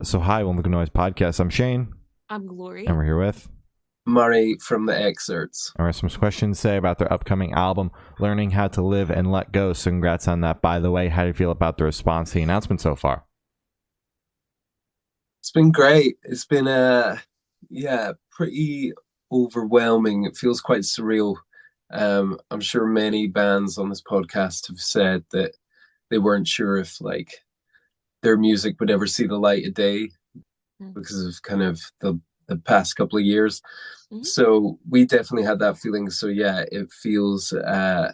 So hi, One Look Noise podcast. I'm Shane, I'm Glory. and we're here with Murray from the XCERTS. our some questions to say about their upcoming album, Learning How to Live and Let Go. So congrats on that. By the way, how do you feel about the response to the announcement so far? It's been great. It's been pretty overwhelming. It feels quite surreal. I'm sure many bands on this podcast have said that they weren't sure if their music would ever see the light of day because of kind of the past couple of years. Mm-hmm. So we definitely had that feeling. So yeah, it feels I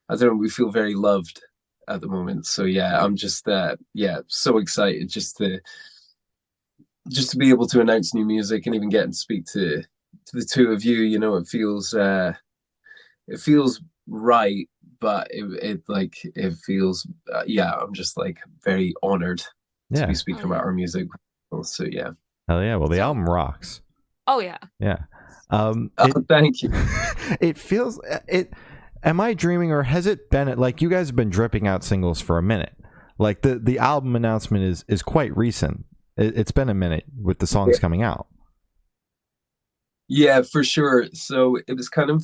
don't know, we feel very loved at the moment. So yeah, I'm just so excited just to be able to announce new music and even get to speak to the two of you. You know, it feels right, but it feels I'm just very honored to be speaking about our music. So yeah. Hell yeah. Well, the album rocks. Oh yeah. Yeah. Thank you. It feels it. Am I dreaming, or has it been like you guys have been dripping out singles for a minute? Like the album announcement is quite recent. It's been a minute with the songs coming out. Yeah, for sure. So it was kind of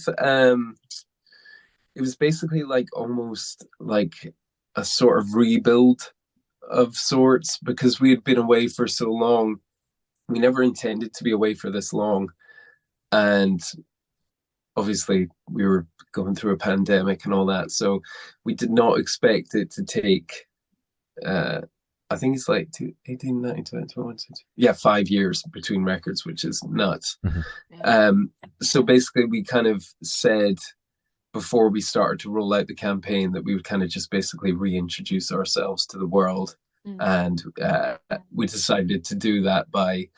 it was basically almost like a sort of rebuild of sorts, because we had been away for so long. We never intended to be away for this long, and obviously we were going through a pandemic and all that, so we did not expect it to take I think it's 18, 19, 20, 21, 22, 5 years between records, which is nuts. Mm-hmm. So basically we kind of said before we started to roll out the campaign that we would kind of just basically reintroduce ourselves to the world. And we decided to do that by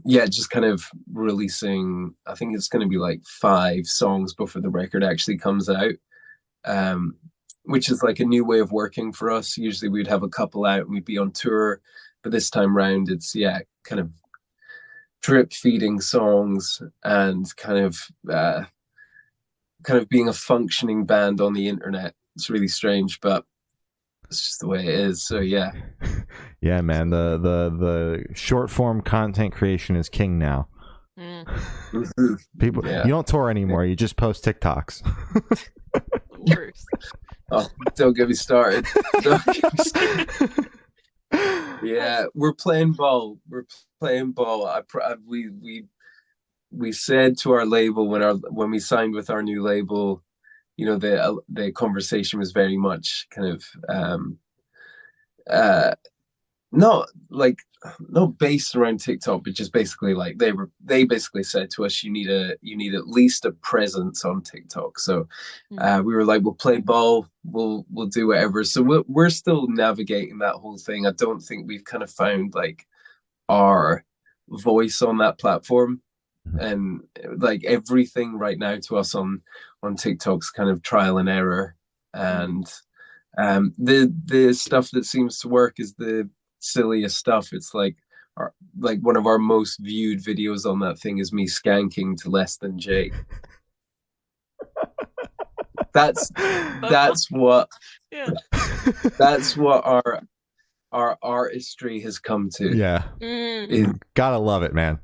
just kind of releasing, I think it's going to be 5 songs before the record actually comes out, which is a new way of working for us. Usually we'd have a couple out and we'd be on tour, but this time round it's kind of drip feeding songs and kind of being a functioning band on the internet. It's really strange, but it's just the way it is. So yeah. Yeah, man. The short form content creation is king now. People, you don't tour anymore. You just post TikToks. Worse. Oh, don't get me started. Yeah, we're playing ball. We said to our label when we signed with our new label, you know, the conversation was very much kind of not based around TikTok, but just basically they basically said to us, you need at least a presence on TikTok. So we were we'll play ball, we'll do whatever. So we're still navigating that whole thing. I don't think we've kind of found our voice on that platform. And everything right now to us on TikTok's kind of trial and error. And the stuff that seems to work is the silliest stuff. It's one of our most viewed videos on that thing is me skanking to Less Than Jake. That's what our artistry has come to. Yeah. Gotta love it, man.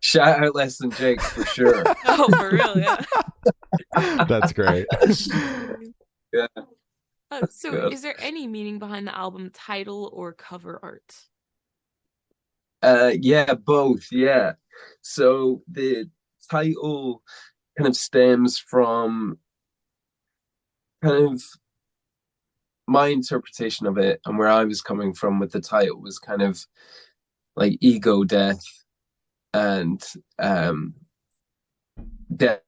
Shout out Less Than Jake for sure. Oh, for real, yeah. That's great. Yeah. So is there any meaning behind the album title or cover art? Yeah, both. Yeah. So the title kind of stems from kind of my interpretation of it, and where I was coming from with the title was kind of ego death and death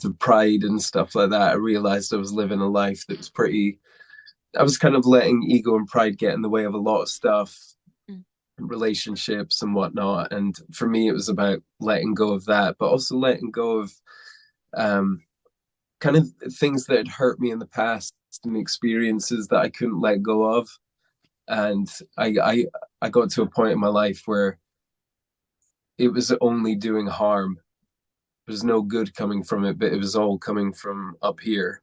of pride and stuff like that. I realized I was living a life that was I was kind of letting ego and pride get in the way of a lot of stuff, relationships and whatnot. And for me, it was about letting go of that, but also letting go of kind of things that had hurt me in the past and experiences that I couldn't let go of. And I got to a point in my life where it was only doing harm. There was no good coming from it, but it was all coming from up here.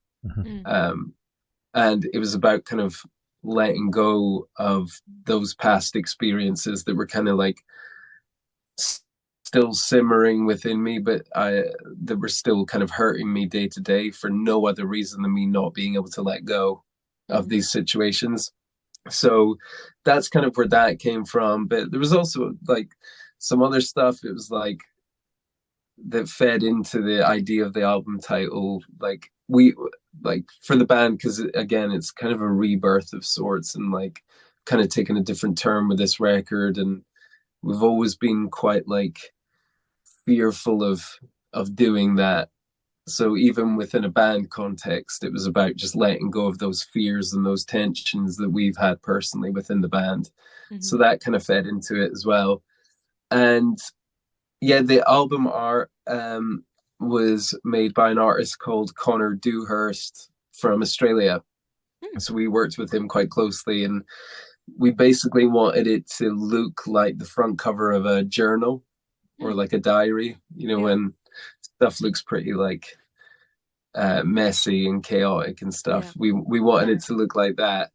And it was about kind of letting go of those past experiences that were kind of like still simmering within me, but that were still kind of hurting me day to day for no other reason than me not being able to let go of these situations. So that's kind of where that came from. But there was also like some other stuff. It was like that fed into the idea of the album title. Like we like for the band, because again, it's kind of a rebirth of sorts, and like kind of taking a different turn with this record. And we've always been quite like fearful of doing that. So even within a band context, it was about just letting go of those fears and those tensions that we've had personally within the band. So that kind of fed into it as well. And yeah, the album art was made by an artist called Connor Dewhurst from Australia. So we worked with him quite closely, and we basically wanted it to look like the front cover of a journal or like a diary, you know, when stuff looks pretty like messy and chaotic and stuff. We wanted it to look like that,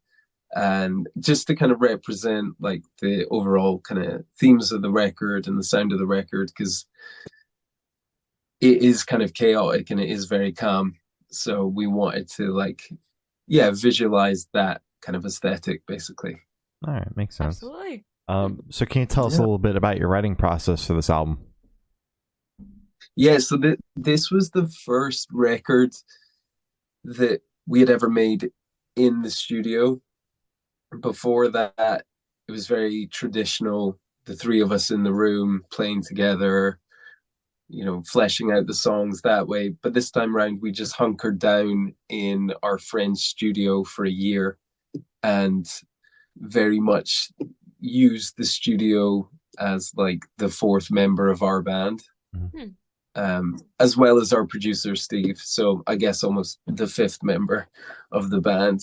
and just to kind of represent like the overall kind of themes of the record and the sound of the record, because it is kind of chaotic and it is very calm. So we wanted to like, visualize that kind of aesthetic, basically. All right, makes sense. Absolutely. So can you tell us a little bit about your writing process for this album? Yeah, so this was the first record that we had ever made in the studio. Before that, it was very traditional, the three of us in the room playing together, you know, fleshing out the songs that way. But this time around, we just hunkered down in our friend's studio for a year and very much used the studio as like the fourth member of our band, as well as our producer Steve. So I guess almost the fifth member of the band.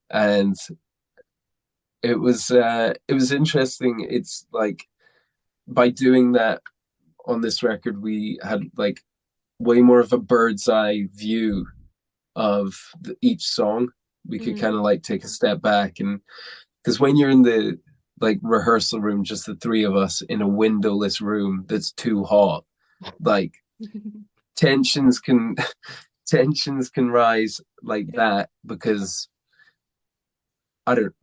And it was interesting. It's like by doing that on this record, we had like way more of a bird's eye view of each song. We could kind of like take a step back, and because when you're in the like rehearsal room, just the three of us in a windowless room that's too hot, like tensions can rise like that, because I don't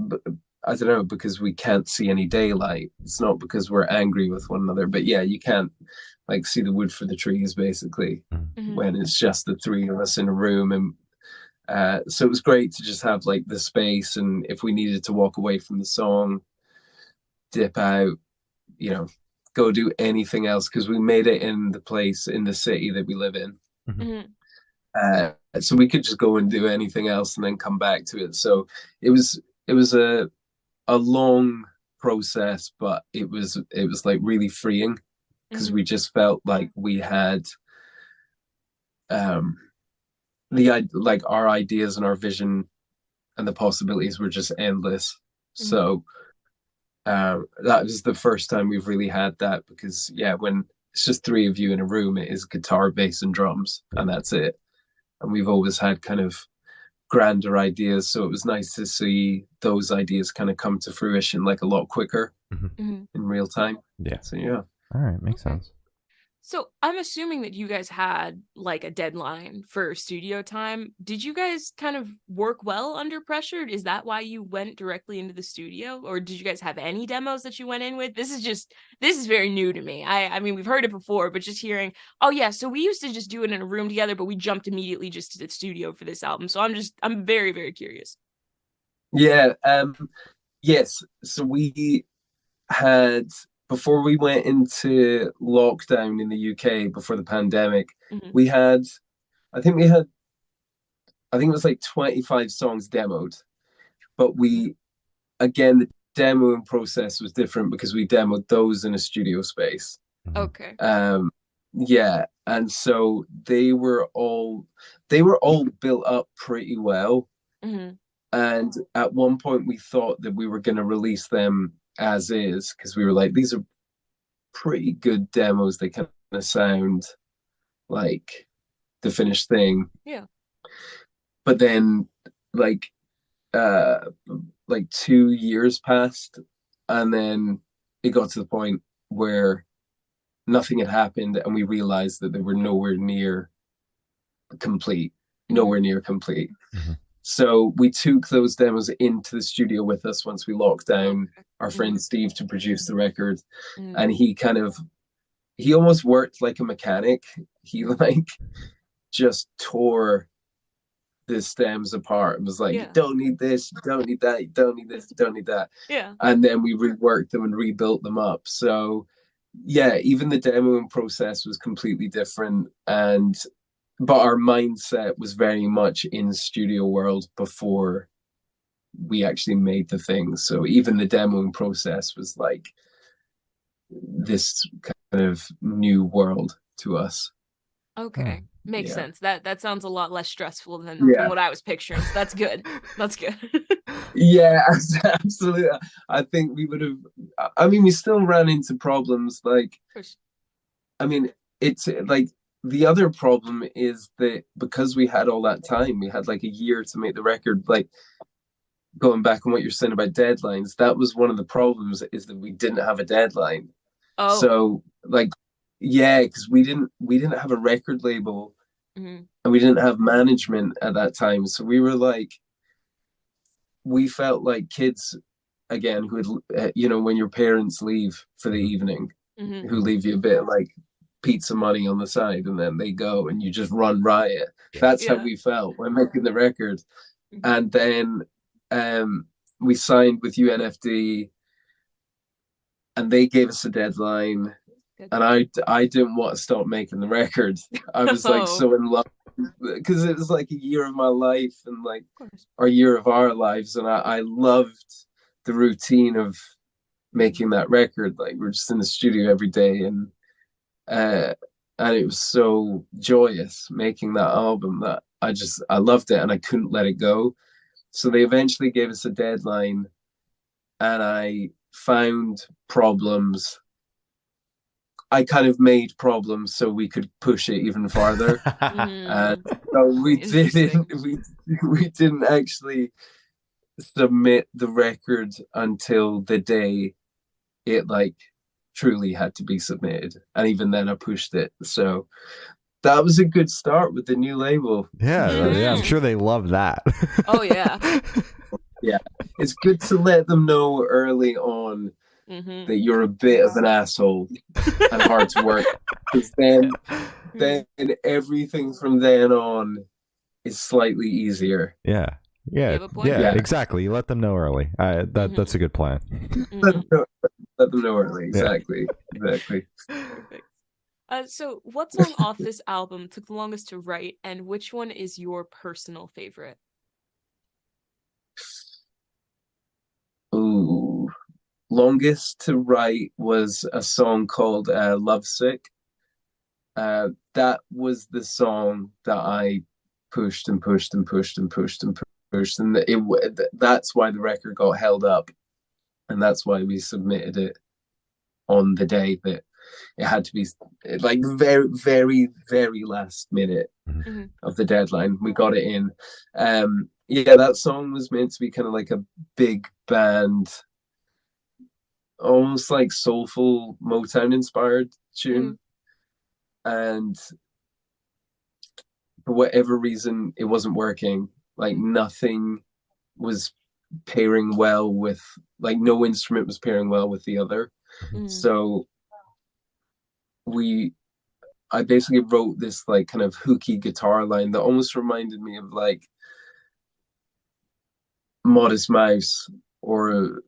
know, because we can't see any daylight. It's not because we're angry with one another, but yeah, you can't like see the wood for the trees basically when it's just the three of us in a room. And so it was great to just have like the space, and if we needed to walk away from the song, dip out, you know, go do anything else, because we made it in the place in the city that we live in. So we could just go and do anything else and then come back to it. So it was a long process, but it was like really freeing, because we just felt like we had like our ideas and our vision and the possibilities were just endless. So that was the first time we've really had that, because when it's just three of you in a room, it is guitar, bass and drums, and that's it. And we've always had kind of grander ideas, so it was nice to see those ideas kind of come to fruition like a lot quicker in real time. So all right, makes sense. So I'm assuming that you guys had like a deadline for studio time. Did you guys kind of work well under pressure? Is that why you went directly into the studio, or did you guys have any demos that you went in with? This is very new to me. I mean, we've heard it before, but just hearing, oh yeah, so we used to just do it in a room together, but we jumped immediately just to the studio for this album. So I'm very, very curious. Yeah. Yes. So we had, before we went into lockdown in the UK before the pandemic, we had, I think it was like 25 songs demoed, but again, the demoing process was different because we demoed those in a studio space. Okay. Yeah. And so they were all built up pretty well. And at one point we thought that we were going to release them as is, because we were like, these are pretty good demos. They kind of sound like the finished thing. Yeah. But then like like 2 years passed, and then it got to the point where nothing had happened, and we realized that they were nowhere near complete. Mhm. So we took those demos into the studio with us once we locked down our friend Steve to produce the record. And he almost worked like a mechanic. He like just tore the stems apart and was like, you don't need this, you don't need that, you don't need this, you don't need that. And then we reworked them and rebuilt them up. So yeah, even the demoing process was completely different, but our mindset was very much in studio world before we actually made the thing. So even the demoing process was like this kind of new world to us. Okay. Makes sense. That sounds a lot less stressful than what I was picturing. So that's good. That's good. Yeah, absolutely. I think we would have, I mean, we still ran into problems. Like, I mean, it's like, the other problem is that because we had all that time, we had like a year to make the record. Like, going back on what you're saying about deadlines, that was one of the problems, is that we didn't have a deadline. So like, yeah, because we didn't have a record label, and we didn't have management at that time. So we were like, we felt like kids again who would, you know, when your parents leave for the evening, who leave you a bit of like pizza money on the side, and then they go and you just run riot. That's how we felt when making the record. And then we signed with UNFD, and they gave us a deadline, and I didn't want to stop making the record. I was like so in love, because it was like a year of my life, and like a year of our lives, and I loved the routine of making that record. Like, we're just in the studio every day, and it was so joyous making that album that I loved it, and I couldn't let it go. So they eventually gave us a deadline, and I found problems. I kind of made problems so we could push it even farther. And so we didn't actually submit the record until the day it like truly had to be submitted, and even then I pushed it. So that was a good start with the new label. Yeah, I'm sure they love that. Oh yeah. Yeah, it's good to let them know early on that you're a bit of an asshole and hard to work, because then everything from then on is slightly easier. Yeah, exactly. You let them know early. That's a good plan. Let them know early. Exactly. Perfect. So what song off this album took the longest to write, and which one is your personal favorite? Ooh, longest to write was a song called Lovesick. That was the song that I pushed and pushed and pushed and pushed and pushed, and that's why the record got held up, and that's why we submitted it on the day that it had to be, like very, very, very last minute of the deadline. We got it in. Yeah, that song was meant to be kind of like a big band, almost like soulful Motown inspired tune. And for whatever reason, it wasn't working. Like, nothing was pairing well with, like, no instrument was pairing well with the other. So I basically wrote this like kind of hooky guitar line that almost reminded me of like Modest Mouse or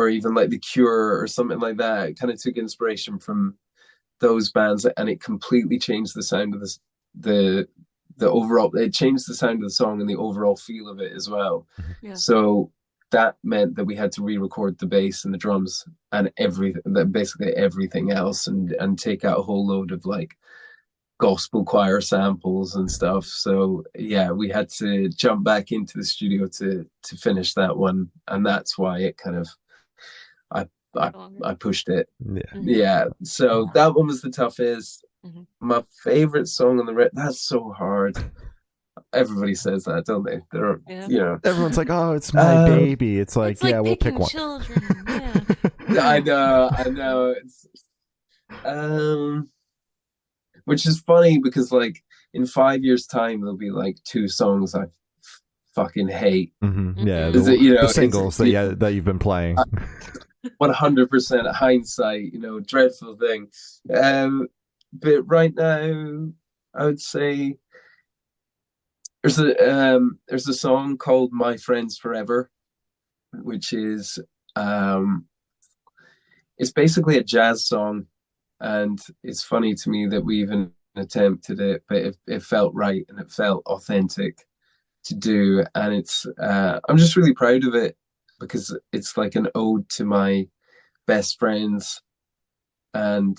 even like The Cure or something like that. It kind of took inspiration from those bands, and it completely changed the sound of the overall. It changed the sound of the song and the overall feel of it as well. So that meant that we had to re-record the bass and the drums and basically everything else, and take out a whole load of like gospel choir samples and stuff. So yeah, we had to jump back into the studio to finish that one, and that's why it kind of I pushed it. Yeah. So that one was the toughest. My favorite song on the record, that's so hard. everybody says that, don't they? They're, everyone's like, oh, it's my baby. It's like, it's like we'll pick one. children. I know. It's which is funny because like in 5 years' time there'll be like 2 songs I fucking hate. Mm-hmm. Yeah, the singles that you've been playing. 100% hindsight, dreadful thing. But right now, I would say there's a song called "My Friends Forever," which is it's basically a jazz song, and it's funny to me that we even attempted it, but it felt right and it felt authentic to do, and it's I'm just really proud of it because it's like an ode to my best friends, and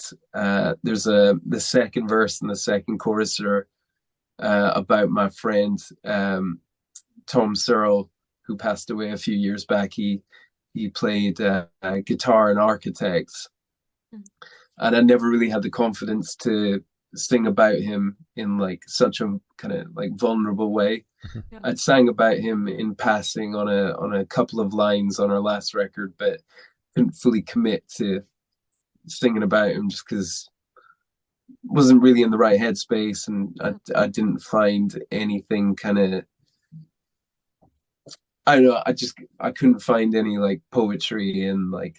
there's the second verse and the second chorus are about my friend Tom Searle, who passed away a few years back. He played guitar in Architects, and I never really had the confidence to sing about him in like such a kind of like vulnerable way. Yeah. I'd sang about him in passing on a couple of lines on our last record, but couldn't fully commit to singing about him just because wasn't really in the right headspace, and I didn't find anything kind of, I don't know, I couldn't find any like poetry in like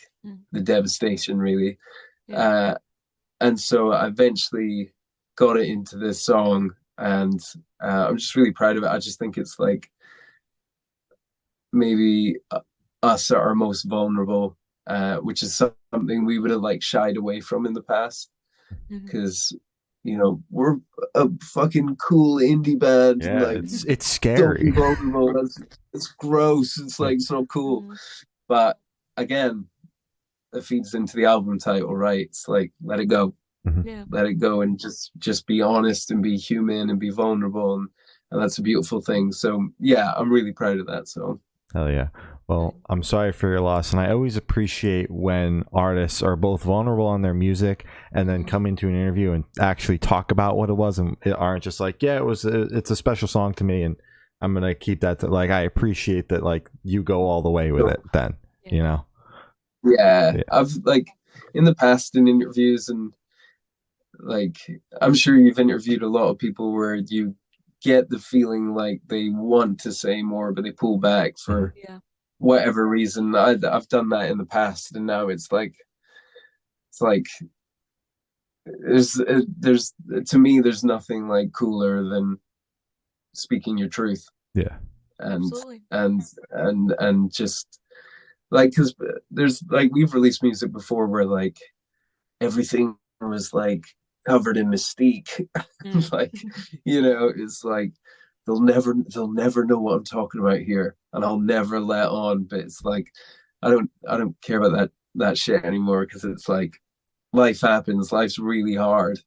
the devastation really. And so I eventually got it into this song, and I'm just really proud of it. I just think it's like maybe us at our most vulnerable, which is something we would have like shied away from in the past, because we're a fucking cool indie band. Yeah, like, it's scary. Vulnerable. It's gross. It's like so cool. But again, it feeds into the album title, right? It's like let it go. Let it go and just be honest and be human and be vulnerable, and that's a beautiful thing. So yeah, I'm really proud of that song. Hell yeah. Well, I'm sorry for your loss, and I always appreciate when artists are both vulnerable on their music and then come into an interview and actually talk about what it was, and it aren't just like, it's a special song to me and I'm gonna keep that like, I appreciate that, like, you go all the way with it then. I've like in the past in interviews, and like I'm sure you've interviewed a lot of people where you get the feeling like they want to say more but they pull back for whatever reason. I've done that in the past, and now it's like there's to me there's nothing like cooler than speaking your truth. And just like, because there's like, we've released music before where like everything was like covered in mystique. Like, it's like they'll never know what I'm talking about here, and I'll never let on. But it's like I don't care about that shit anymore, because it's like life happens, life's really hard,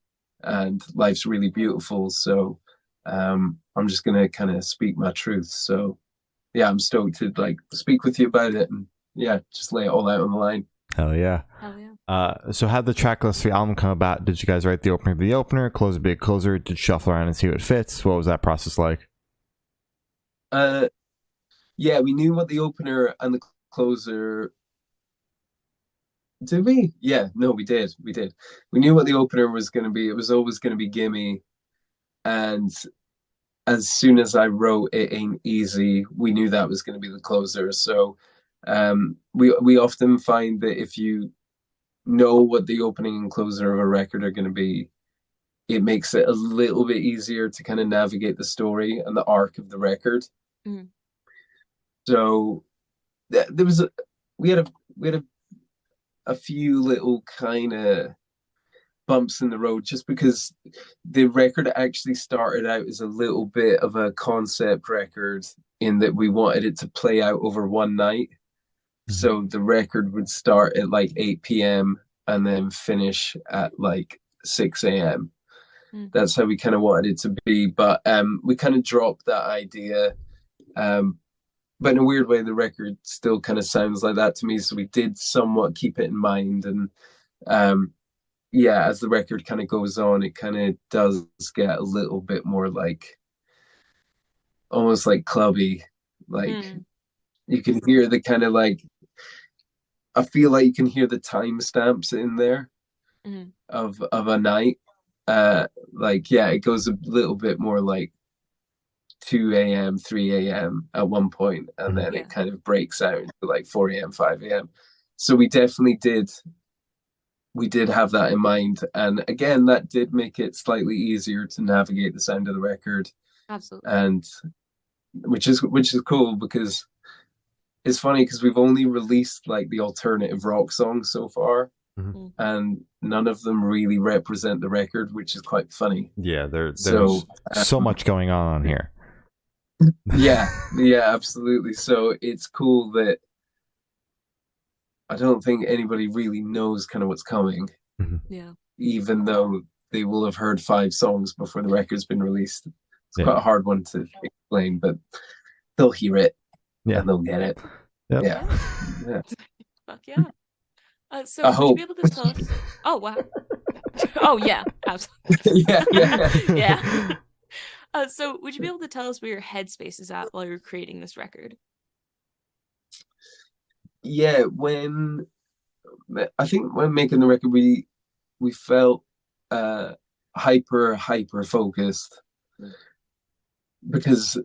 and life's really beautiful. So I'm just gonna kind of speak my truth. So yeah, I'm stoked to like speak with you about it, and just lay it all out on the line. Hell yeah. So how'd the track list for the album come about? Did you guys write the opener to the opener, close a big closer, did you shuffle around and see what fits? What was that process like? We knew what the opener and the closer. Did we? Yeah, no, we did. We knew what the opener was going to be. It was always going to be Gimme. And as soon as I wrote It Ain't Easy, we knew that was going to be the closer. So we often find that if you know what the opening and closer of a record are going to be, it makes it a little bit easier to kind of navigate the story and the arc of the record. So we had a few little kind of bumps in the road, just because the record actually started out as a little bit of a concept record, in that we wanted it to play out over one night. So the record would start at like 8 p.m. and then finish at like 6 a.m. That's how we kind of wanted it to be. But we kind of dropped that idea. But in a weird way, the record still kind of sounds like that to me. So we did somewhat keep it in mind. And as the record kind of goes on, it kind of does get a little bit more like almost like clubby. Like you can hear the kind of like, I feel like you can hear the timestamps in there of a night. Like, yeah, it goes a little bit more like 2 a.m., 3 a.m. at one point, and then it kind of breaks out into like 4 a.m., 5 a.m. So we definitely did have that in mind. And again, that did make it slightly easier to navigate the sound of the record. Absolutely. And which is cool, because it's funny because we've only released like the alternative rock songs so far, and none of them really represent the record, which is quite funny. Yeah, there's so much going on here. Yeah, absolutely. So it's cool that I don't think anybody really knows kind of what's coming. Yeah. Even though they will have heard 5 songs before the record's been released. It's quite a hard one to explain, but they'll hear it and they'll get it. Yep. Yeah. Fuck yeah. So I would hope. you be able to tell us? Oh wow. Oh yeah, absolutely. Yeah. So would you be able to tell us where your headspace is at while you're creating this record? Yeah, I think when making the record, we felt hyper focused, because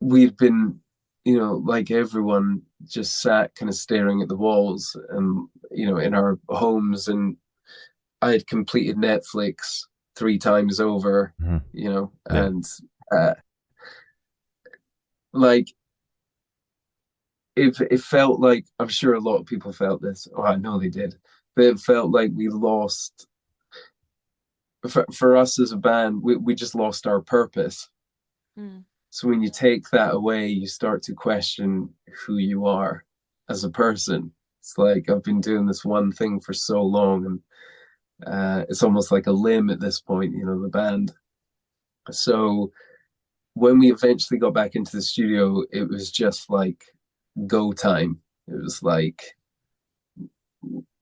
we've been, like everyone, just sat kind of staring at the walls, and in our homes, and I had completed Netflix 3 times over, and like it felt like, I'm sure a lot of people felt this, oh, I know they did, but it felt like we lost, for us as a band, we just lost our purpose. So when you take that away, you start to question who you are as a person. It's like, I've been doing this one thing for so long, and it's almost like a limb at this point, the band. So when we eventually got back into the studio, it was just like go time. It was like,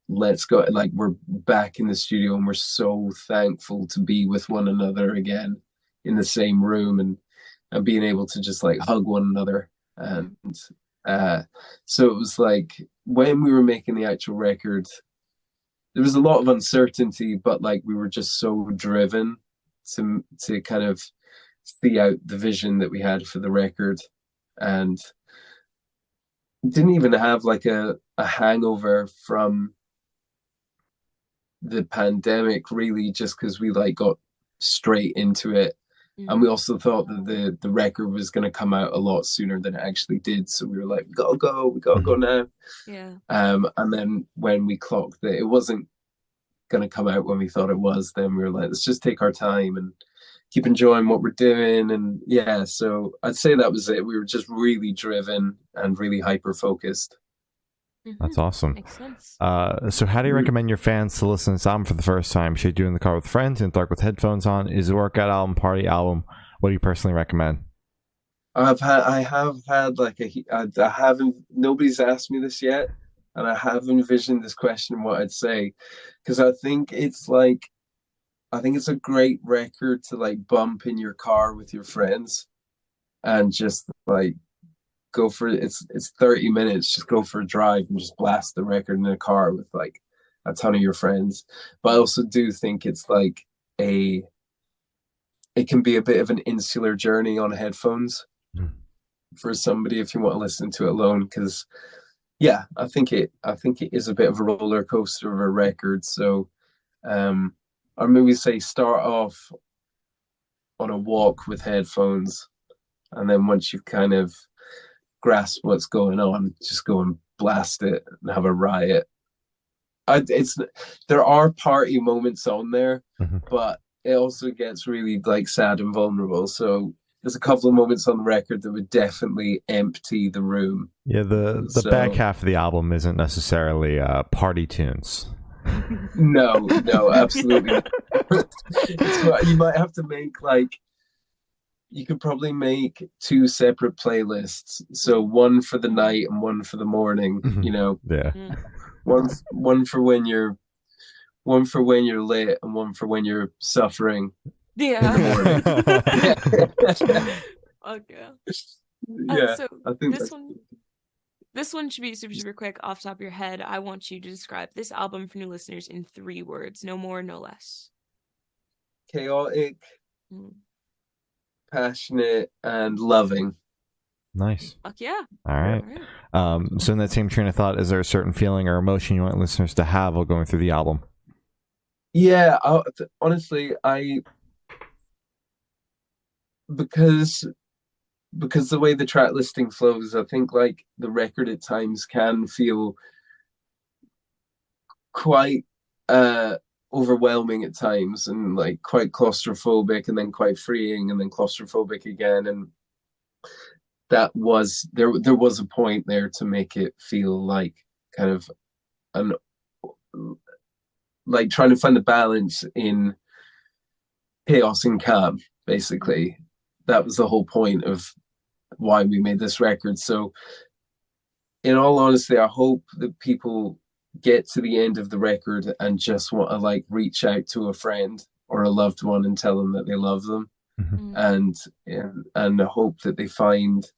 let's go. Like, we're back in the studio, and we're so thankful to be with one another again in the same room, and being able to just like hug one another. And so it was like, when we were making the actual record, there was a lot of uncertainty, but like we were just so driven to kind of see out the vision that we had for the record, and didn't even have like a hangover from the pandemic, really, just because we like got straight into it. And we also thought that the record was going to come out a lot sooner than it actually did. So we were like, we gotta go now. Yeah. And then when we clocked that it wasn't going to come out when we thought it was, then we were like, let's just take our time and keep enjoying what we're doing. And yeah, so I'd say that was it. We were just really driven and really hyper focused. That's awesome. Makes sense. So how do you recommend your fans to listen to this album for the first time? Should you do it in the car with friends, in the dark with headphones on? Is it a workout album, party album? What do you personally recommend? I have had like I haven't, nobody's asked me this yet, and I have envisioned this question, what I'd say, because I think it's a great record to like bump in your car with your friends, and just like go for it. It's 30 minutes, just go for a drive and just blast the record in a car with like a ton of your friends. But I also do think it's like it can be a bit of an insular journey on headphones for somebody if you want to listen to it alone, because yeah, I think it is a bit of a roller coaster of a record. So or maybe say start off on a walk with headphones, and then once you've kind of grasp what's going on, just go and blast it and have a riot. There are party moments on there, but it also gets really like sad and vulnerable. So there's a couple of moments on the record that would definitely empty the room. Yeah, the back half of the album isn't necessarily party tunes. No, absolutely. You might have to make like, you could probably make 2 separate playlists. So one for the night and one for the morning, Yeah. One for when you're lit, and one for when you're suffering. Yeah. In the morning. Okay. Yeah, So I think this one should be super, super quick off the top of your head. I want you to describe this album for new listeners in 3 words, no more, no less. chaotic, passionate, and loving. Nice. Fuck yeah. All right. So in that same train of thought, is there a certain feeling or emotion you want listeners to have while going through the album? Yeah, honestly, because the way the track listing flows, I think like the record at times can feel quite overwhelming at times, and like quite claustrophobic, and then quite freeing, and then claustrophobic again. And there was a point there to make it feel like kind of like trying to find the balance in chaos and calm, basically. That was the whole point of why we made this record. So in all honesty, I hope that people get to the end of the record and just want to like reach out to a friend or a loved one and tell them that they love them. And I hope that they find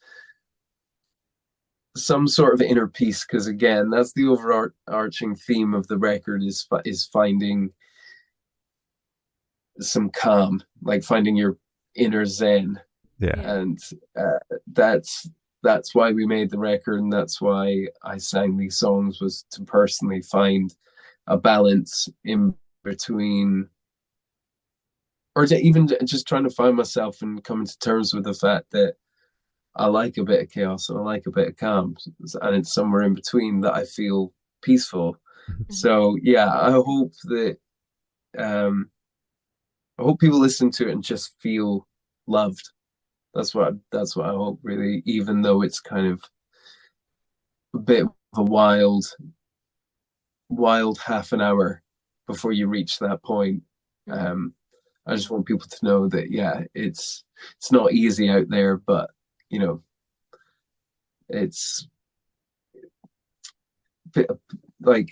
some sort of inner peace, because again, that's the overarching theme of the record, is finding some calm, like finding your inner zen. And that's why we made the record, and that's why I sang these songs, was to personally find a balance in between, or to even just trying to find myself and coming to terms with the fact that I like a bit of chaos and I like a bit of calm, and it's somewhere in between that I feel peaceful. So yeah, I hope that I hope people listen to it and just feel loved. That's what I hope, really, even though it's kind of a bit of a wild half an hour before you reach that point. I just want people to know that, yeah, it's not easy out there, but you know, it's like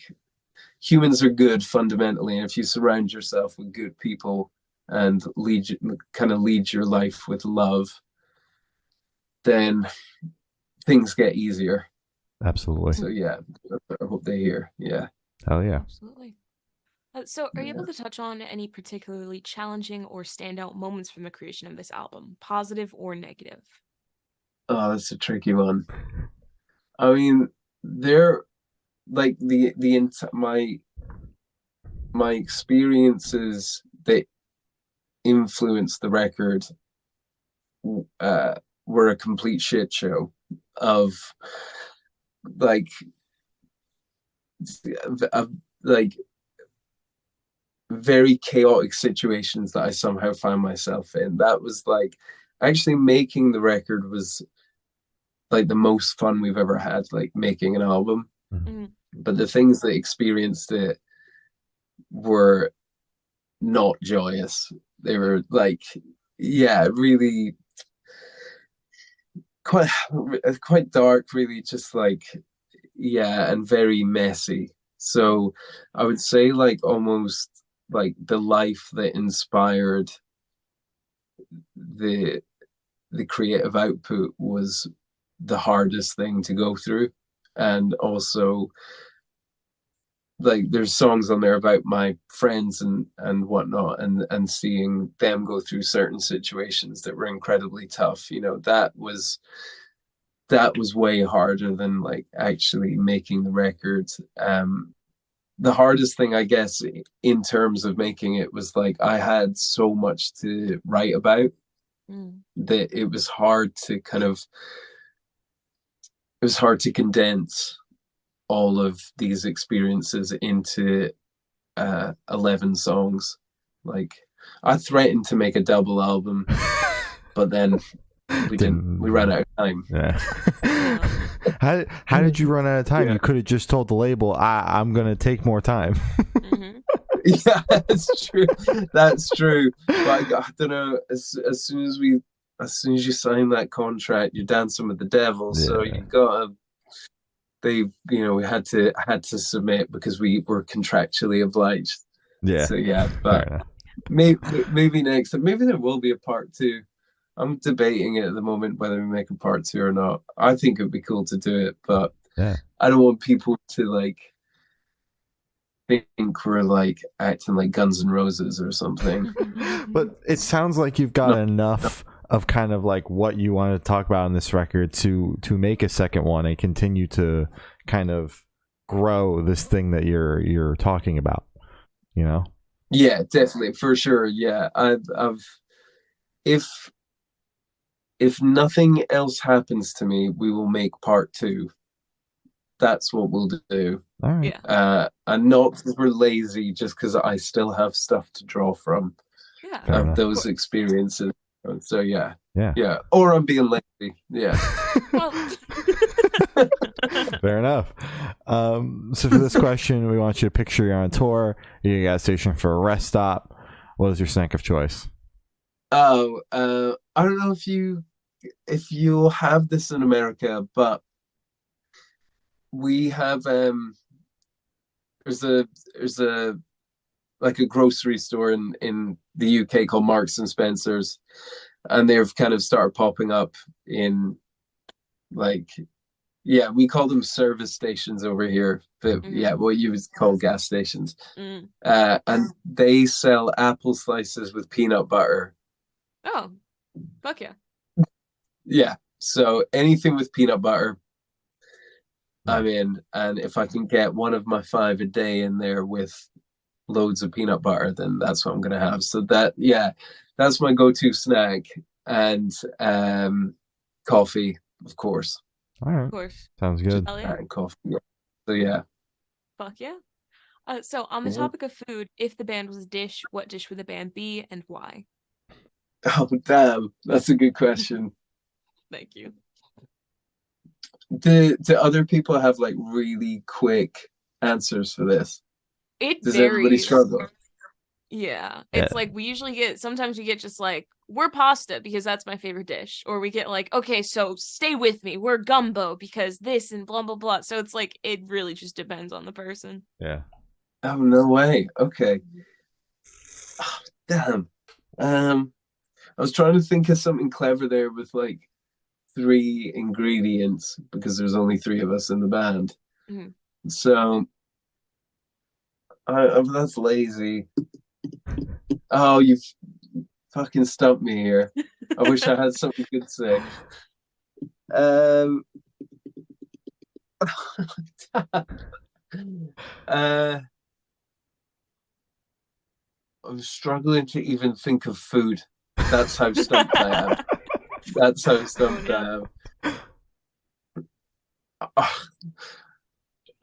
humans are good fundamentally, and if you surround yourself with good people and lead your life with love, then things get easier. Absolutely. So yeah, I hope they hear. Yeah. Hell yeah. Absolutely. So are you able to touch on any particularly challenging or standout moments from the creation of this album, positive or negative? Oh, that's a tricky one. I mean, they're like my experiences that influenced the record were a complete shit show of like very chaotic situations that I somehow found myself in. That was like, actually making the record was like the most fun we've ever had, like making an album. But the things that experienced it were not joyous. They were like, yeah, really quite dark, really, just like, yeah, and very messy. So I would say like almost like the life that inspired the creative output was the hardest thing to go through. And also like there's songs on there about my friends and whatnot, and seeing them go through certain situations that were incredibly tough, you know, that was way harder than like actually making the record. The hardest thing, I guess, in terms of making it was like I had so much to write about that it was hard to condense all of these experiences into 11 songs. Like I threatened to make a double album, but then we ran out of time. Yeah. How did you run out of time? You could have just told the label, I'm gonna take more time. Yeah, that's true. But I don't know, as soon as you sign that contract, you're dancing with the devil. So you gotta, we had to submit because we were contractually obliged. Yeah. So yeah, but maybe next, maybe there will be a part 2. I'm debating it at the moment whether we make a part 2 or not. I think it'd be cool to do it, but Yeah. I don't want people to like think we're like acting like Guns N' Roses or something. But it sounds like you've got enough of kind of like what you want to talk about in this record to make a second one and continue to kind of grow this thing that you're talking about, you know? Yeah, definitely, for sure. Yeah, I've if nothing else happens to me, we will make part 2. That's what we'll do. All right. Yeah. And not because we're lazy, just because I still have stuff to draw from of those experiences. So yeah. Or I'm being lazy. Yeah. Well. Fair enough. So for this question, we want you to picture you're on tour. You're at a gas station for a rest stop. What is your snack of choice? Oh, I don't know if you'll have this in America, but we have there's a like a grocery store in the UK called Marks and Spencer's, and they've kind of started popping up in like, yeah, we call them service stations over here, but yeah, what you would call gas stations. And they sell apple slices with peanut butter. Oh, fuck yeah. Yeah, so anything with peanut butter, I'm in. And if I can get one of my 5 a day in there with loads of peanut butter, then that's what I'm gonna have. So that's my go-to snack. And coffee, of course. All right. Of course. Sounds good. And coffee. Yeah. So yeah. Fuck yeah. So on the topic of food, if the band was a dish, what dish would the band be and why? Oh damn, that's a good question. Thank you. Do other people have like really quick answers for this? Does everybody struggle? Yeah. It's like we usually get, sometimes we get just like, we're pasta because that's my favorite dish. Or we get like, okay, so stay with me. We're gumbo because this and blah, blah, blah. So it's like, it really just depends on the person. Yeah. Oh, no way. Okay. Oh, damn. I was trying to think of something clever there with like 3 ingredients because there's only 3 of us in the band. So that's lazy. Oh, you fucking stumped me here. I wish I had something good to say. I'm struggling to even think of food. That's how stumped I am. That's how stumped I am.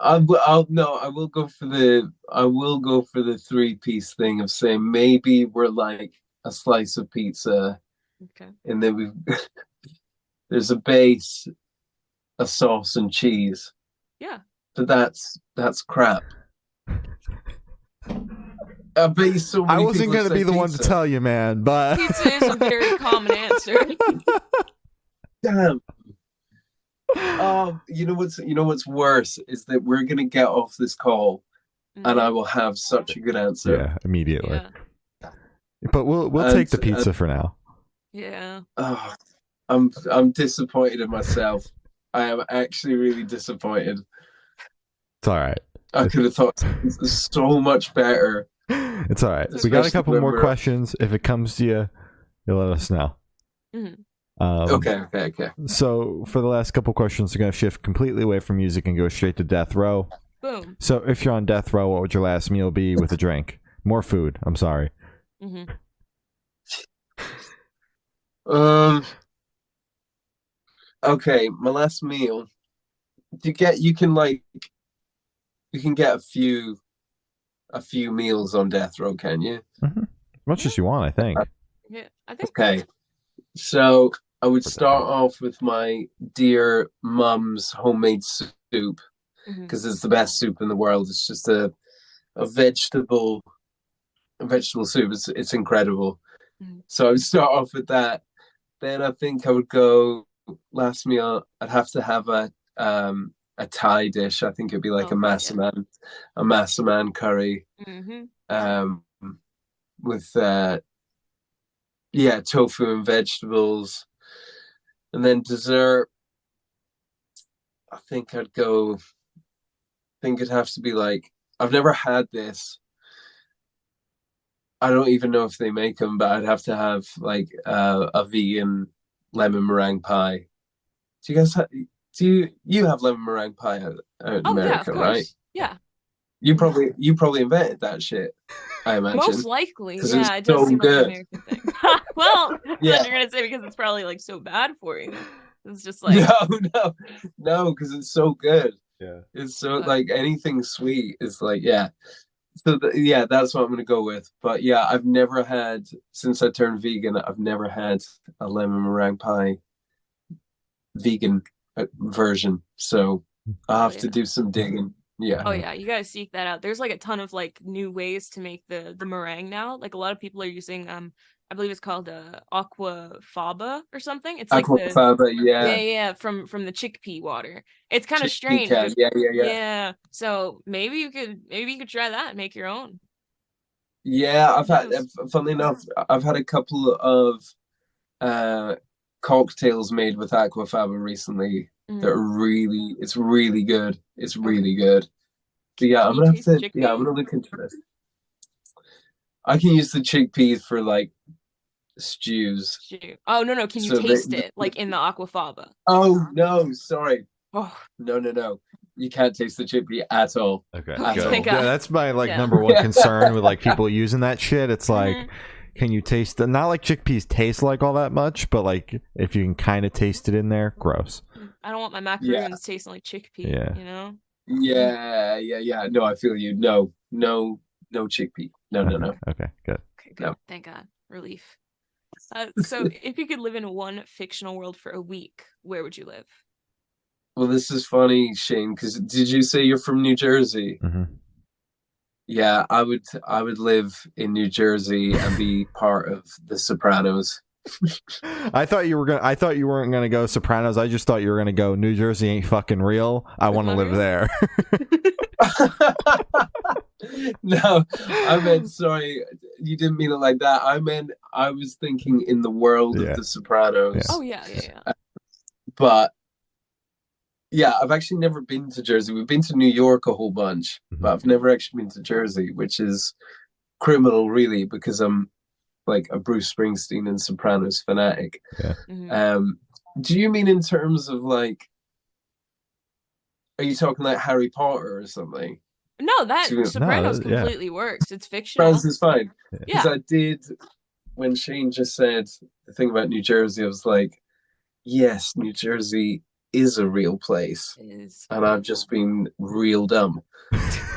I will go for the 3-piece thing of saying maybe we're like a slice of pizza, and then there's a base, a sauce and cheese. Yeah, but that's crap. I wasn't going to be the one to tell you, man, but pizza is a very common answer. Damn. You know what's worse is that we're gonna get off this call, and I will have such a good answer. Yeah, immediately. Yeah. But we'll take the pizza for now. Yeah. Oh, I'm disappointed in myself. I am actually really disappointed. It's all right. I could have thought so much better. It's all right. We got a couple more questions. If it comes to you, you'll let us know. Okay. So for the last couple questions, we're going to shift completely away from music and go straight to death row. Boom. So if you're on death row, what would your last meal be with a drink? More food. I'm sorry. Okay, my last meal. You can get a few meals on death row, can you? As much as you want, I think. Yeah, I think. Okay. So I would start off with my dear mum's homemade soup because it's the best soup in the world. It's just a vegetable soup. It's incredible. So I would start off with that. Then I think I would go last meal. I'd have to have a Thai dish. I think it'd be like a massaman curry with Yeah, tofu and vegetables. And then dessert, I think it'd have to be like, I've never had this. I don't even know if they make them, but I'd have to have like a vegan lemon meringue pie. Do you guys you have lemon meringue pie out in Oh yeah, of America, right? course. Yeah. You probably invented that shit, I imagine. Most likely, because yeah. it's It does so seem like an good. American thing. Well, Yeah. you're gonna say because it's probably like so bad for you. It's just like No, because it's so good. Yeah. It's so like anything sweet is like yeah. So yeah, that's what I'm gonna go with. But yeah, I've never had since I turned vegan. I've never had a lemon meringue pie vegan version. So I have to do some digging. Yeah. Oh yeah, you gotta seek that out. There's like a ton of like new ways to make the meringue now. Like a lot of people are using I believe it's called aquafaba or something. It's like Aquafaba, yeah, from the chickpea water. It's kind of strange. Yeah. So maybe you could try that and make your own. Yeah, funnily enough, I've had a couple of cocktails made with aquafaba recently. It's really good. It's really good. So yeah, I'm gonna look into this. I can use the chickpeas for like stews. Oh no, can you taste it like in the aquafaba? Oh no, sorry. Oh no. You can't taste the chickpea at all. Okay, good. Yeah, that's my number one concern with like people using that shit. It's like, can you taste the not like chickpeas taste like all that much, but like if you can kind of taste it in there, gross. I don't want my macaroons tasting like chickpea. Yeah. You know. Yeah. No, I feel you. No chickpea. No. Okay, good. Okay, good. No. Thank God. Relief. So if you could live in one fictional world for a week, where would you live? Well, this is funny, Shane, because did you say you're from New Jersey? Mm-hmm. Yeah, I would live in New Jersey and be part of The Sopranos. I thought you weren't gonna go Sopranos. I just thought you were gonna go New Jersey ain't fucking real. I want to live there. No, I meant sorry. You didn't mean it like that. I meant I was thinking in the world of The Sopranos. Yeah. Oh yeah. But yeah, I've actually never been to Jersey. We've been to New York a whole bunch, but I've never actually been to Jersey, which is criminal, really, because I'm like a Bruce Springsteen and Sopranos fanatic. Yeah. Do you mean in terms of like, are you talking like Harry Potter or something? No, Sopranos completely works. It's fictional. Sopranos is fine. Because I did, when Shane just said the thing about New Jersey, I was like, yes, New Jersey is a real place. It is. And I've just been real dumb.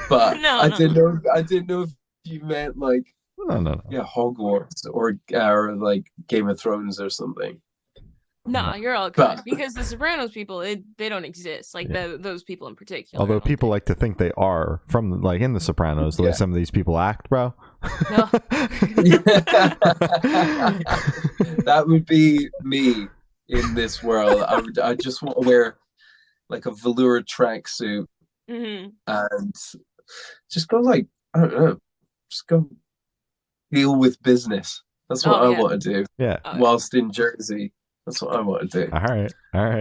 But I didn't know if you meant like yeah, Hogwarts or like Game of Thrones or something. No, you're all good. Because the Sopranos people, they don't exist. Like those people in particular. Although people like to think they are from like in the Sopranos, the way some of these people act, bro. No. That would be me in this world. I just want to wear like a velour tracksuit and just go like, I don't know, just go deal with business. That's what I want to do. Yeah. Whilst in Jersey. That's what I want to do. All right.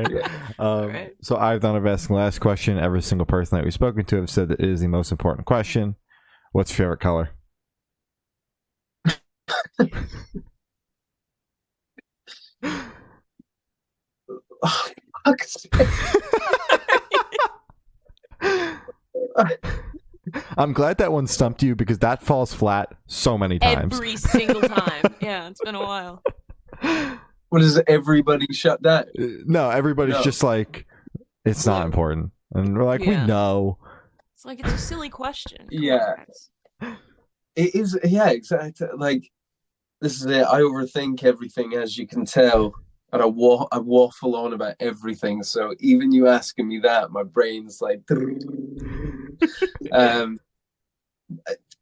Yeah. So I've done of asking the last question. Every single person that we've spoken to have said that it is the most important question. What's your favorite color? Oh, fuck's sake. I'm glad that one stumped you because that falls flat so many times. Every single time. Yeah, it's been a while. What is it? Everybody shut that? No, everybody's just like, it's not important. And we're like, we know. It's like, it's a silly question. It is. Yeah, exactly. Like, this is it. I overthink everything, as you can tell. And I waffle on about everything. So even you asking me that, my brain's like, you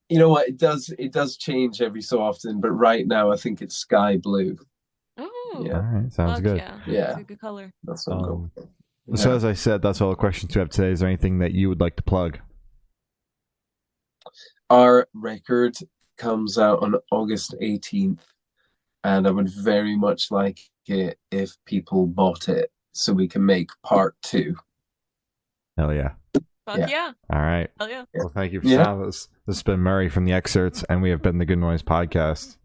know what? It does change every so often. But right now, I think it's sky blue. Oh, yeah. All right, sounds good. Yeah, it's a good color. That's what I'm going for. So as I said, that's all the questions we have today. Is there anything that you would like to plug? Our record comes out on August 18th. and I would very much like it if people bought it so we can make part 2. Hell yeah. Fuck yeah. All right. Hell yeah. Well, thank you for sound. This has been Murray from the XCERTS, and we have been the Good Noise Podcast.